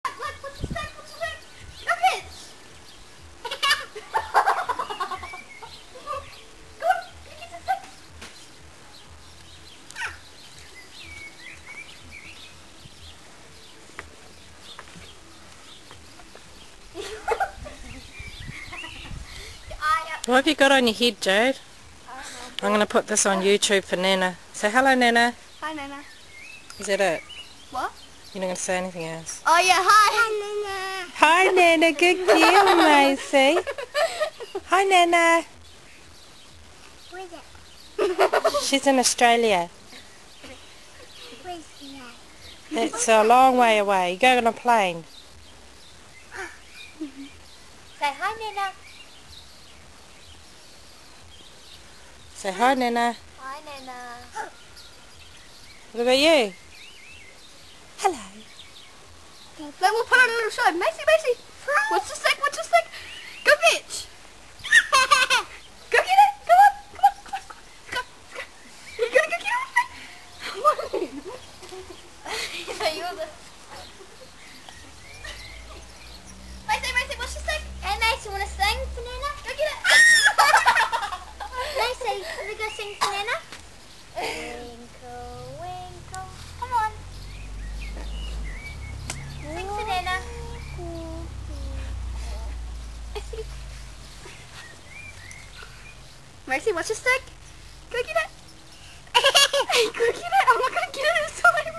What's the stick? What's the stick? Look it! Go on, get the stick. What have you got on your head, Jade? I'm going to put this on YouTube for Nana. Say hello, Nana. Hi, Nana. Is that it? What? You're not going to say anything else? Oh, yeah, hi. Hi, Nana. Good girl, Macy. Hi, Nana. Where's it? She's in Australia. Where's that? It's a long way away. You go on a plane. Say hi, Nana. Say hi, Nana. Hi, Nana. What about you? Hello. Then we'll put on a little show. Macy. What's the stick? What's the stick? Go bitch. Go get it. Come on. Let's go. You gonna go get it? Come on. You're the... Macy, what's the stick? Hey, Macy, wanna sing for Nana? Go get it. Macy, can we go sing for Nana? Winkle, winkle. Come on. Sing for Nana. Macy, what's your stick? Go get it. Go get it. I'm not gonna get it this time.